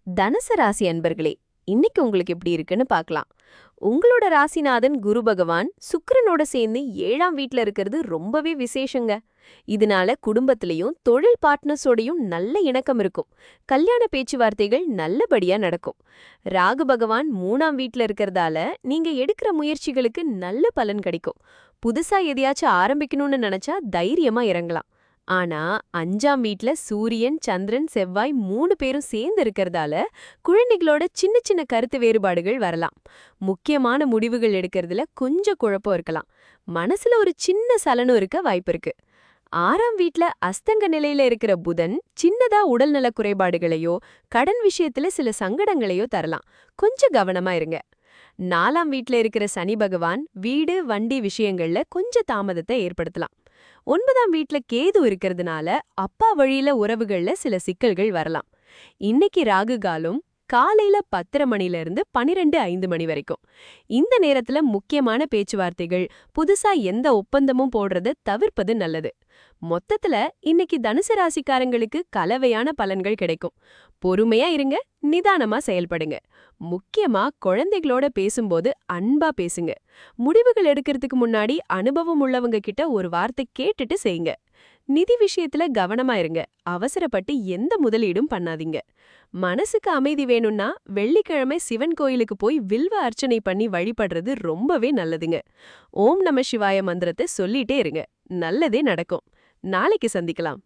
தனுசு ராசி அன்பர்களே, இன்னைக்கு உங்களுக்கு எப்படி இருக்குன்னு பார்க்கலாம். உங்களோட ராசிநாதன் குரு பகவான் சுக்கிரனோட சேர்ந்து 7ஆம் வீட்ல இருக்கிறது ரொம்பவே விசேஷங்க. இதனால குடும்பத்திலயும் தொழில் பார்ட்னர்ஸோடையும் நல்ல இணக்கம் இருக்கும். கல்யாண பேச்சுவார்த்தைகள் நல்லபடியா நடக்கும். ராகு பகவான் 3ஆம் வீட்ல இருக்கிறதால நீங்க எடுக்கிற முயற்சிகளுக்கு நல்ல பலன் கிடைக்கும். புதுசா எதையாச்சும் ஆரம்பிக்கணும்னு நினைச்சா தைரியமா இறங்கலாம். ஆனா 5ஆம் வீட்ல சூரியன், சந்திரன், செவ்வாய் 3 பேரும் சேர்ந்து இருக்கறதால குழந்தைகளோட சின்ன சின்ன கருத்து வேறுபாடுகள் வரலாம். முக்கியமான முடிவுகள் எடுக்கிறதுல கொஞ்சம் குழப்பம் இருக்கலாம். மனசுல ஒரு சின்ன சலனம் இருக்க வாய்ப்பிருக்கு. 6ஆம் வீட்ல அஸ்தங்க நிலையில இருக்கிற புதன் சின்னதா உடல்நல குறைபாடுகளையோ கடன் விஷயத்துல சில சங்கடங்களையோ தரலாம். கொஞ்சம் கவனமா இருங்க. 4ஆம் வீட்ல இருக்கிற சனி பகவான் வீடு, வண்டி விஷயங்கள்ல கொஞ்சம் தாமதத்தை ஏற்படுத்தலாம். 9ஆம் வீட்ல கேது இருக்கிறதுனால அப்பா வழியில உறவுகள்ல சில சிக்கல்கள் வரலாம். இன்னைக்கு ராகு காலம் காலையில 10:30 மணில இருந்து 12:05 மணி வரைக்கும். இந்த நேரத்துல முக்கியமான பேச்சுவார்த்தைகள், புதுசா எந்த ஒப்பந்தமும் போடுறத தவிர்ப்பது நல்லது. மொத்தத்துல இன்னைக்கு தனுசு ராசிக்காரங்களுக்கு கலவையான பலன்கள் கிடைக்கும். பொறுமையா இருங்க, நிதானமா செயல்படுங்க. முக்கியமா குழந்தைகளோட பேசும்போது அன்பா பேசுங்க. முடிவுகள் எடுக்கிறதுக்கு முன்னாடி அனுபவம் உள்ளவங்க கிட்ட ஒரு வார்த்தை கேட்டுட்டு செய்யுங்க. நிதி விஷயத்துல கவனமா இருங்க. அவசரப்பட்டு எந்த முதலீடும் பண்ணாதீங்க. மனசுக்கு அமைதி வேணும்னா வெள்ளிக்கிழமை சிவன் கோயிலுக்கு போய் வில்வ அர்ச்சனை பண்ணி வழிபடுறது ரொம்பவே நல்லதுங்க. ஓம் நம சிவாய மந்திரத்தை சொல்லிட்டே இருங்க. நல்லதே நடக்கும். நாளைக்கு சந்திக்கலாம்.